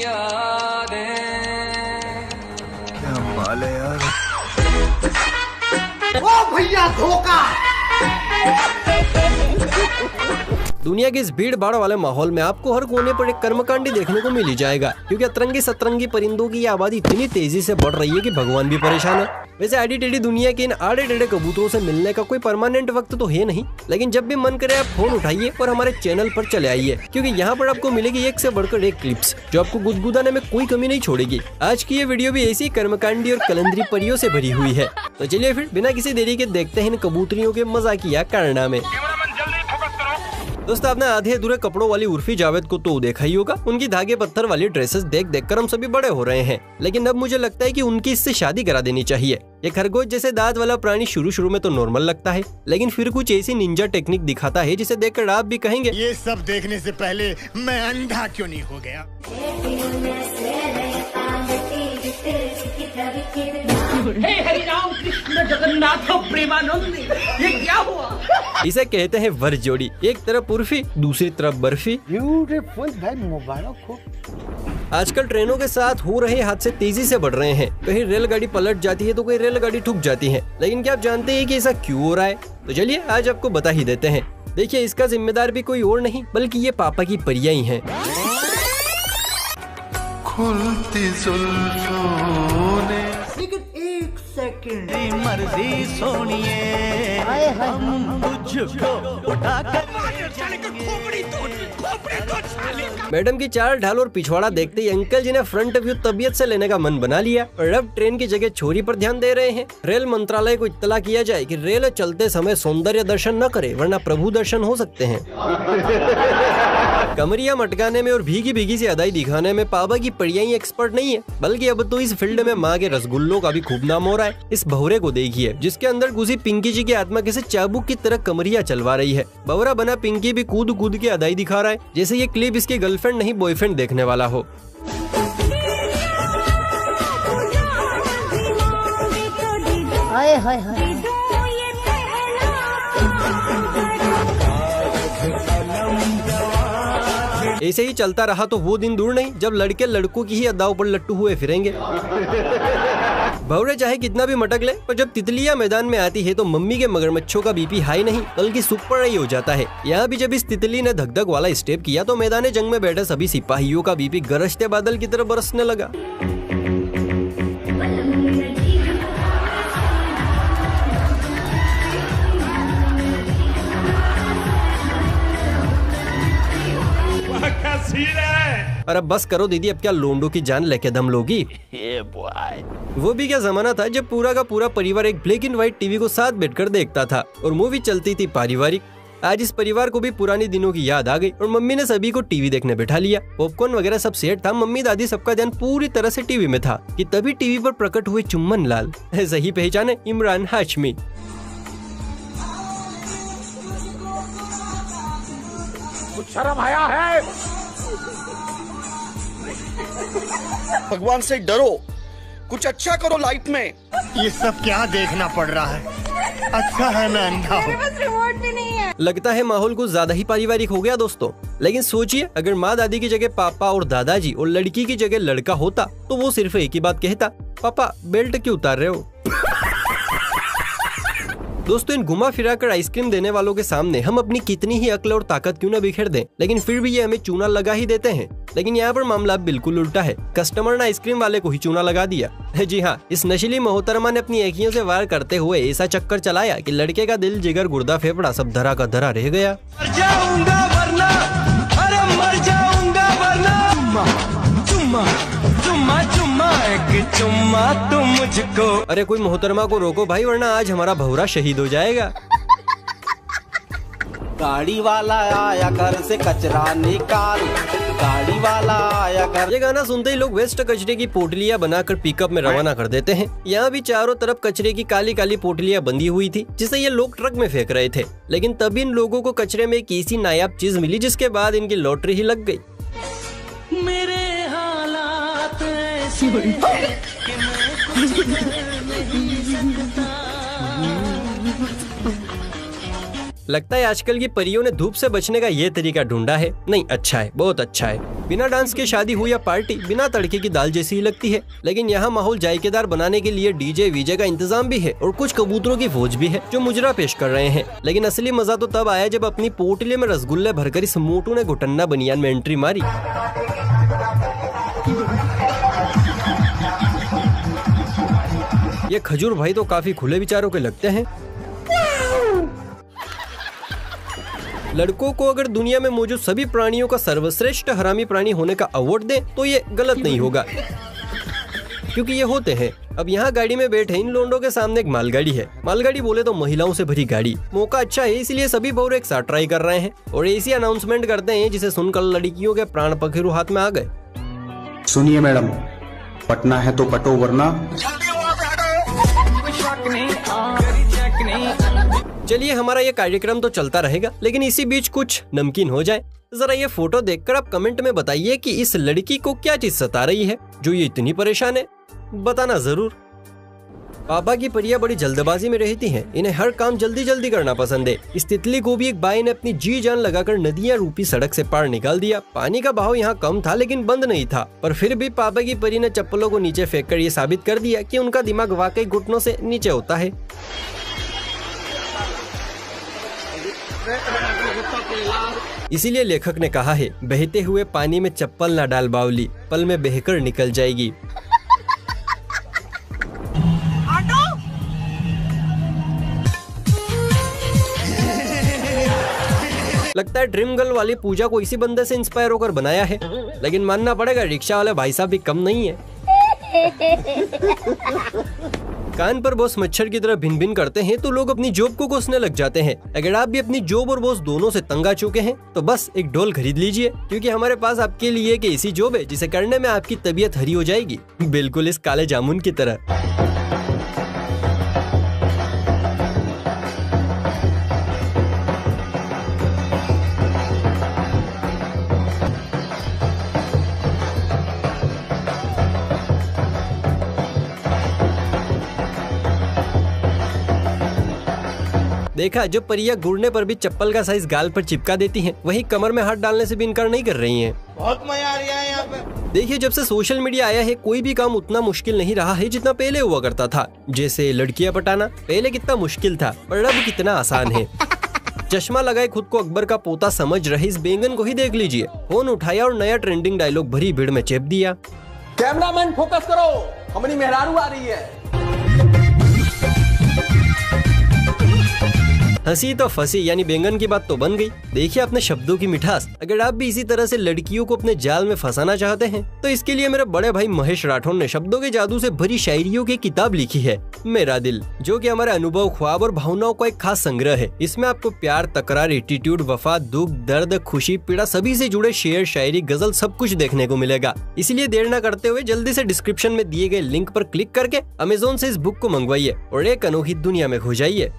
यादें। क्या माल है यार। ओ भैया धोखा। दुनिया के इस भीड़ भाड़ वाले माहौल में आपको हर कोने पर एक कर्मकांडी देखने को मिल ही जाएगा, क्योंकि अतरंगी सतरंगी परिंदों की आबादी इतनी तेजी से बढ़ रही है कि भगवान भी परेशान है। वैसे आड़ी टेढ़ी दुनिया के इन आड़े टेढ़े कबूतरों से मिलने का कोई परमानेंट वक्त तो है नहीं, लेकिन जब भी मन करे आप फोन उठाइए और हमारे चैनल पर चले आइए, क्योंकि यहाँ पर आपको मिलेगी एक से बढ़कर एक क्लिप्स जो आपको गुदगुदाने में कोई कमी नहीं छोड़ेगी। आज की ये वीडियो भी ऐसी कर्मकांडी और कलंदरी परियों से भरी हुई है। तो चलिए फिर बिना किसी देरी के देखते हैं इन कबूतरियों के मजाकिया कारनामे। दोस्तों, आपने आधे अधूरे कपड़ों वाली उर्फी जावेद को तो देखा ही होगा। उनकी धागे पत्थर वाली ड्रेसेस देख देख कर हम सभी बड़े हो रहे हैं, लेकिन अब मुझे लगता है कि उनकी इससे शादी करा देनी चाहिए। ये खरगोश जैसे दांत वाला प्राणी शुरू में तो नॉर्मल लगता है, लेकिन फिर कुछ ऐसी निंजा टेक्निक दिखाता है जिसे देखकर आप भी कहेंगे ये सब देखने से पहले मैं अंधा क्यों नहीं हो गया। हे हरि राम कृष्ण जगन्नाथ प्रेमानंद, ये क्या हुआ? इसे कहते हैं वर जोड़ी। एक तरफ उर्फी, दूसरी तरफ बर्फी। ब्यूटीफुल भाई, मुबारक हो। आजकल ट्रेनों के साथ हो रहे हादसे तेजी से बढ़ रहे हैं। कहीं रेलगाड़ी पलट जाती है तो कहीं रेलगाड़ी ठुक जाती है, लेकिन क्या आप जानते हैं कि ऐसा क्यों हो रहा है? तो चलिए आज आपको बता ही देते हैं। देखिए, इसका जिम्मेदार भी कोई और नहीं बल्कि ये पापा की परियां ही हैं। खुलती जुल्फों ने लेकिन एक सेकंड, मर्जी सोनिए हम तुझको उठाकर मैडम की चाल ढाल और पिछवाड़ा देखते ही अंकल जी ने फ्रंट व्यू तबीयत से लेने का मन बना लिया और अब ट्रेन की जगह छोरी पर ध्यान दे रहे हैं। रेल मंत्रालय को इत्तला किया जाए कि रेल चलते समय सौंदर्य दर्शन न करे, वरना प्रभु दर्शन हो सकते हैं। कमरिया मटकाने में और भीगी भीगी सी अदाई दिखाने में पापा की परियां ही एक्सपर्ट नहीं है, बल्कि अब तो इस फील्ड में माँ के रसगुल्लों का भी खूब नाम हो रहा है। इस भौरे को देखिए जिसके अंदर घुसी पिंकी जी की आत्मा कैसे चाबुक की तरह कमरिया चलवा रही है। भौरा बना पिंकी भी कूद कूद के अदाई दिखा रहा है, जैसे ये क्लिप इसकी गर्लफ्रेंड नहीं बॉयफ्रेंड देखने वाला हो। हाय हाय हाय। ऐसे ही चलता रहा तो वो दिन दूर नहीं जब लड़के लड़कों की ही अदाओं पर लट्टू हुए फिरेंगे। भौरे चाहे कितना भी मटक ले, पर जब तितलियां मैदान में आती है तो मम्मी के मगरमच्छों का बीपी हाई नहीं बल्कि सुपर हाई हो जाता है। यहाँ भी जब इस तितली ने धक धक वाला स्टेप किया तो मैदान जंग में बैठे सभी सिपाहियों का बीपी गरजते बादल की तरह बरसने लगा। और अब बस करो दीदी, अब क्या लोंडो की जान लेके दम लोगी? वो भी क्या जमाना था जब पूरा का पूरा परिवार एक ब्लैक एंड व्हाइट टीवी को साथ बैठकर देखता था और मूवी चलती थी पारिवारिक। आज इस परिवार को भी पुरानी दिनों की याद आ गई और मम्मी ने सभी को टीवी देखने बैठा लिया। पॉपकॉर्न वगैरह सब सेट था, मम्मी दादी सबका ध्यान पूरी तरह से टीवी में था कि तभी टीवी पर प्रकट हुए चुम्बन लाल, सही पहचाने, इमरान हाशमी। कुछ शर्म आया है? भगवान से डरो, कुछ अच्छा करो लाइफ में। ये सब क्या देखना पड़ रहा है? अच्छा है मैं अंधा हूँ। मेरे पास रिमोट भी नहीं है। लगता है माहौल कुछ ज्यादा ही पारिवारिक हो गया दोस्तों, लेकिन सोचिए अगर माँ दादी की जगह पापा और दादाजी और लड़की की जगह लड़का होता तो वो सिर्फ एक ही बात कहता, पापा बेल्ट क्यों उतार रहे हो? दोस्तों, इन घुमा फिरा कर आइसक्रीम देने वालों के सामने हम अपनी कितनी ही अक्ल और ताकत क्यों न बिखेर दें, लेकिन फिर भी ये हमें चूना लगा ही देते हैं। लेकिन यहाँ पर मामला बिल्कुल उल्टा है। कस्टमर ने आइसक्रीम वाले को ही चूना लगा दिया। जी हाँ, इस नशीली मोहतरमा ने अपनी एकियों से वार करते हुए ऐसा चक्कर चलाया कि लड़के का दिल, जिगर, गुर्दा, फेफड़ा सब धरा का धरा रह गया। मर जाऊंगा वरना, अरे मर जाऊंगा वरना, चुम्मा चुम्मा चुम्मा एक चुम्मा तुम मुझको। अरे कोई मोहतरमा को रोको भाई, वरना आज हमारा भौरा शहीद हो जाएगा। गाड़ी वाला आया घर से कचरा निकाल, गाड़ी वाला आया घर। ये गाना सुनते ही लोग वेस्ट कचरे की पोटलियां बनाकर पिकअप में रवाना कर देते हैं। यहाँ भी चारों तरफ कचरे की काली काली पोटलियां बंधी हुई थी जिसे ये लोग ट्रक में फेंक रहे थे, लेकिन तब इन लोगों को कचरे में एक ऐसी नायाब चीज मिली जिसके बाद इनकी लॉटरी ही लग गई। मेरे हालात ऐसे कि मैं कुछ नहीं सकता। लगता है आजकल की परियों ने धूप से बचने का ये तरीका ढूंढा है। नहीं, अच्छा है, बहुत अच्छा है। बिना डांस के शादी हो या पार्टी बिना तड़के की दाल जैसी ही लगती है। लेकिन यहाँ माहौल जायकेदार बनाने के लिए डीजे वीजे का इंतजाम भी है और कुछ कबूतरों की फौज भी है जो मुजरा पेश कर रहे हैं। लेकिन असली मजा तो तब आया जब अपनी पोटली में रसगुल्ले भरकर इस मोटू ने घुटन्ना बनियान में एंट्री मारी। ये खजूर भाई तो काफी खुले विचारों के लगते हैं। लड़कों को अगर दुनिया में मौजूद सभी प्राणियों का सर्वश्रेष्ठ हरामी प्राणी होने का अवार्ड दे तो ये गलत नहीं होगा, क्योंकि ये होते हैं। अब यहाँ गाड़ी में बैठे इन लोंडों के सामने एक मालगाड़ी है। मालगाड़ी बोले तो महिलाओं से भरी गाड़ी। मौका अच्छा है इसलिए सभी बहुरे एक साथ ट्राई कर रहे हैं और ऐसी अनाउंसमेंट करते हैं जिसे सुनकर लड़कियों के प्राण पखेरु हाथ में आ गए। सुनिए मैडम, पटना है तो पटो वरना। चलिए हमारा ये कार्यक्रम तो चलता रहेगा, लेकिन इसी बीच कुछ नमकीन हो जाए। जरा ये फोटो देखकर आप कमेंट में बताइए कि इस लड़की को क्या चीज सता रही है जो ये इतनी परेशान है, बताना जरूर। पापा की परियां बड़ी जल्दबाजी में रहती हैं, इन्हें हर काम जल्दी जल्दी करना पसंद है। इस तितली को भी एक बाई ने अपनी जी जान लगाकर नदियां रूपी सड़क से पार निकाल दिया। पानी का बहाव यहाँ कम था लेकिन बंद नहीं था, पर फिर भी पापा की परी ने चप्पलों को नीचे फेंककर ये साबित कर दिया कि उनका दिमाग वाकई घुटनों से नीचे होता है। इसीलिए लेखक ने कहा है, बहते हुए पानी में चप्पल ना डाल बावली, पल में बहकर निकल जाएगी। लगता है ड्रीम गर्ल वाली पूजा को इसी बंदे से इंस्पायर होकर बनाया है, लेकिन मानना पड़ेगा रिक्शा वाले भाई साहब भी कम नहीं है। कान पर बॉस मच्छर की तरह भिन भिन करते हैं तो लोग अपनी जॉब को कोसने लग जाते हैं। अगर आप भी अपनी जॉब और बॉस दोनों से तंग आ चुके हैं तो बस एक डोल खरीद लीजिए, क्योंकि हमारे पास आपके लिए एक ऐसी जॉब है जिसे करने में आपकी तबीयत हरी हो जाएगी, बिल्कुल इस काले जामुन की तरह। देखा, जब परियां गुड़ने पर भी चप्पल का साइज गाल पर चिपका देती हैं, वहीं कमर में हाथ डालने से भी इनकार नहीं कर रही हैं। बहुत मजा आ रहा है यहाँ पे। देखिए, जब से सोशल मीडिया आया है कोई भी काम उतना मुश्किल नहीं रहा है जितना पहले हुआ करता था। जैसे लड़कियां पटाना पहले कितना मुश्किल था पर अब कितना आसान है। चश्मा लगाए खुद को अकबर का पोता समझ रहे इस बैंगन को ही देख लीजिए। फोन उठाया और नया ट्रेंडिंग डायलॉग भरी भीड़ में चेप दिया। कैमरामैन फोकस करो, हमारी मेहरारू आ रही है। हंसी तो फंसी, यानी बैंगन की बात तो बन गई। देखिए अपने शब्दों की मिठास। अगर आप भी इसी तरह से लड़कियों को अपने जाल में फंसाना चाहते हैं तो इसके लिए मेरे बड़े भाई महेश राठौर ने शब्दों के जादू से भरी शायरियों की किताब लिखी है, मेरा दिल, जो कि हमारे अनुभव, ख्वाब और भावनाओं का एक खास संग्रह है। इसमें आपको प्यार, तकरार, एटीट्यूड, वफा, दुख, दर्द, खुशी, पीड़ा सभी से जुड़े शेर, शायरी, गजल सब कुछ देखने को मिलेगा। इसलिए देर न करते हुए जल्दी से डिस्क्रिप्शन में दिए गए लिंक पर क्लिक करके अमेज़न से इस बुक को मंगवाइए और एक अनोखी दुनिया में खो जाइए।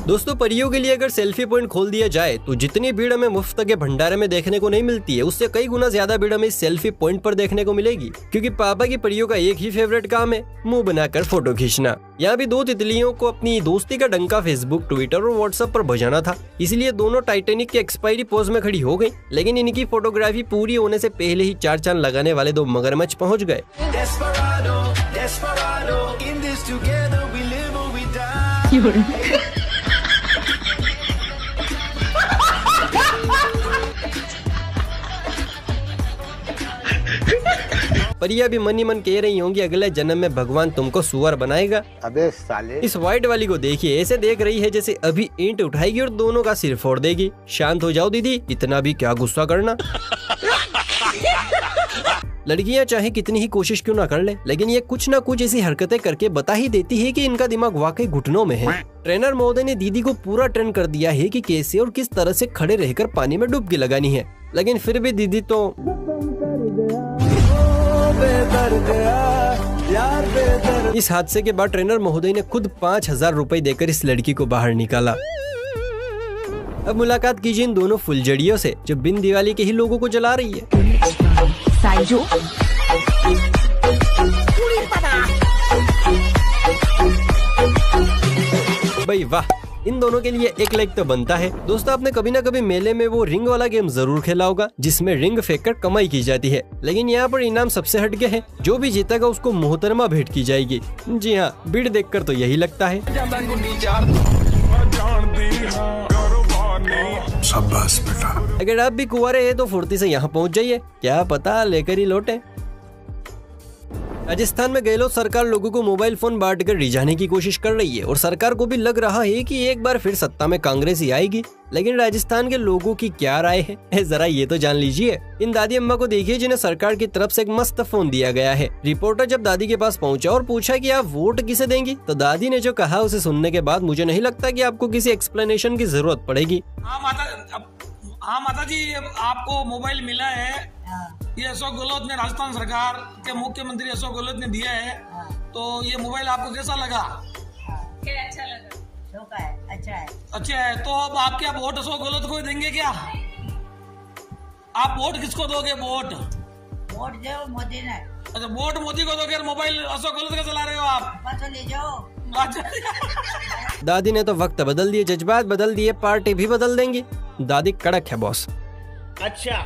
दोस्तों, परियों के लिए अगर सेल्फी पॉइंट खोल दिया जाए तो जितनी भीड़ हमें मुफ्त के भंडारे में देखने को नहीं मिलती है, उससे कई गुना ज्यादा भीड़ हमें सेल्फी पॉइंट पर देखने को मिलेगी, क्योंकि पापा की परियों का एक ही फेवरेट काम है, मुंह बनाकर फोटो खींचना। यहाँ भी दो तितलियों को अपनी दोस्ती का डंका फेसबुक, ट्विटर और व्हाट्सएप पर बजाना था, इसलिए दोनों टाइटैनिक के एक्सपायरी पोज में खड़ी हो गई। लेकिन इनकी फोटोग्राफी पूरी होने से पहले ही 4 चांद लगाने वाले दो मगरमच्छ पहुँच गए। परियां भी मन ही मन कह रही होंगी अगले जन्म में भगवान तुमको सुअर बनाएगा। अबे साले। इस व्हाइट वाली को देखिए, ऐसे देख रही है जैसे अभी ईंट उठाएगी और दोनों का सिर फोड़ देगी। शांत हो जाओ दीदी, इतना भी क्या गुस्सा करना। लड़कियां चाहे कितनी ही कोशिश क्यों ना कर ले, लेकिन ये कुछ ना कुछ ऐसी हरकतें करके बता ही देती है कि इनका दिमाग वाकई घुटनों में है। ट्रेनर महोदय ने दीदी को पूरा ट्रेन कर दिया है कि कैसे और किस तरह से खड़े रहकर पानी में डुबकी लगानी है, लेकिन फिर भी दीदी तो इस हादसे के बाद ट्रेनर महोदय ने खुद 5000 रुपए देकर इस लड़की को बाहर निकाला। अब मुलाकात कीजिए इन दोनों फुलझड़ियों से जो बिन दिवाली के ही लोगों को जला रही है। भाई वाह, इन दोनों के लिए एक लाइक तो बनता है। दोस्तों आपने कभी ना कभी मेले में वो रिंग वाला गेम जरूर खेला होगा जिसमें रिंग फेंककर कमाई की जाती है, लेकिन यहाँ पर इनाम सबसे हटके है। जो भी जीतेगा उसको मोहतरमा भेंट की जाएगी। जी हाँ, भीड़ देखकर तो यही लगता है। शाबाश बेटा। अगर आप भी कुंवारे हैं तो फुर्ती से यहाँ पहुँच जाइए, क्या पता लेकर ही लौटे। राजस्थान में गहलोत सरकार लोगों को मोबाइल फोन बांटकर रिझाने की कोशिश कर रही है और सरकार को भी लग रहा है कि एक बार फिर सत्ता में कांग्रेस ही आएगी। लेकिन राजस्थान के लोगों की क्या राय है, जरा ये तो जान लीजिए। इन दादी अम्मा को देखिए जिन्हें सरकार की तरफ से एक मस्त फोन दिया गया है। रिपोर्टर जब दादी के पास पहुंचा और पूछा कि आप वोट किसे देंगी, तो दादी ने जो कहा उसे सुनने के बाद मुझे नहीं लगता कि आपको किसी एक्सप्लेनेशन की जरूरत पड़ेगी। हाँ माता जी, आपको मोबाइल मिला है, ये अशोक गहलोत ने, राजस्थान सरकार के मुख्यमंत्री अशोक गहलोत ने दिया है, तो ये मोबाइल आपको कैसा लगा? अच्छा लगा, शौका है, अच्छा है। अच्छा है, तो अब आप क्या वोट अशोक गहलोत को देंगे क्या? आप वोट किसको दोगे? वोट दो मोदी ने। अच्छा, वोट मोदी को दोगे, मोबाइल अशोक गहलोत का चला रहे हो आप? तो ले जाओ। दादी ने तो वक्त बदल दिए, जज्बात बदल दिए, पार्टी भी बदल देंगी। दादी कड़क है बॉस। अच्छा।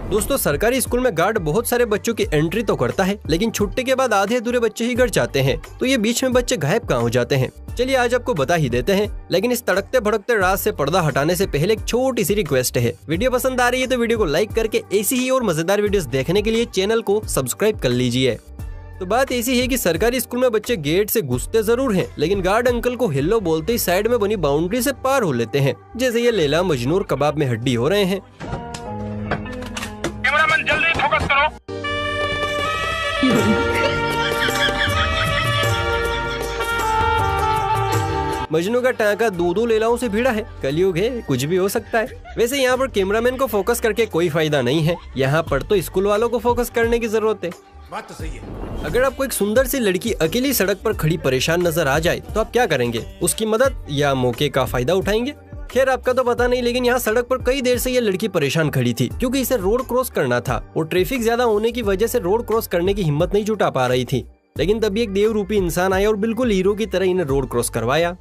दोस्तों सरकारी स्कूल में गार्ड बहुत सारे बच्चों की एंट्री तो करता है, लेकिन छुट्टी के बाद आधे अधूरे बच्चे ही घर जाते हैं। तो ये बीच में बच्चे गायब कहाँ हो जाते हैं? चलिए आज आपको बता ही देते हैं, लेकिन इस तड़कते भड़कते रात से पर्दा हटाने से पहले एक छोटी सी रिक्वेस्ट है। वीडियो पसंद आ रही है तो वीडियो को लाइक करके ऐसी ही और मजेदार वीडियोस देखने के लिए चैनल को सब्सक्राइब कर लीजिए। तो बात ऐसी है कि सरकारी स्कूल में बच्चे गेट से घुसते जरूर हैं, लेकिन गार्ड अंकल को हेलो बोलते ही साइड में बनी बाउंड्री से पार हो लेते हैं, जैसे ये लैला मजनू और कबाब में हड्डी हो रहे हैं। कैमरामैन जल्दी फोकस करो। मजनू का टांका दो लैलाओं से भिड़ा है। कलयुग है, कुछ भी हो सकता है। वैसे यहाँ पर कैमरामैन को फोकस करके कोई फायदा नहीं है, यहाँ पर तो स्कूल वालों को फोकस करने की जरूरत है। बात तो सही है। अगर आपको एक सुंदर सी लड़की अकेली सड़क पर खड़ी परेशान नजर आ जाए तो आप क्या करेंगे? उसकी मदद या मौके का फायदा उठाएंगे? खैर आपका तो पता नहीं, लेकिन यहाँ सड़क पर कई देर से ये लड़की परेशान खड़ी थी क्योंकि इसे रोड क्रॉस करना था और ट्रैफिक ज्यादा होने की वजह से रोड क्रॉस करने की हिम्मत नहीं जुटा पा रही थी। लेकिन तभी एक देव रूपी इंसान आया और बिल्कुल हीरो की तरह इन्हें रोड क्रॉस करवाया।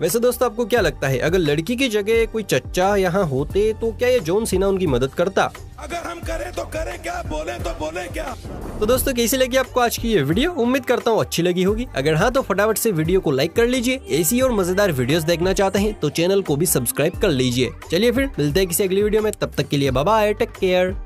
वैसे दोस्तों आपको क्या लगता है, अगर लड़की की जगह कोई चच्चा यहाँ होते तो क्या ये जॉन सीना उनकी मदद करता? अगर हम करें तो करें क्या, बोले तो बोले क्या। तो दोस्तों कैसी लगी आपको आज की ये वीडियो? उम्मीद करता हूँ अच्छी लगी होगी। अगर हाँ तो फटाफट से वीडियो को लाइक कर लीजिए। ऐसी और मजेदार वीडियोस देखना चाहते हैं तो चैनल को भी सब्सक्राइब कर लीजिए। चलिए फिर मिलते हैं किसी अगली वीडियो में, तब तक के लिए बाय बाय, टेक केयर।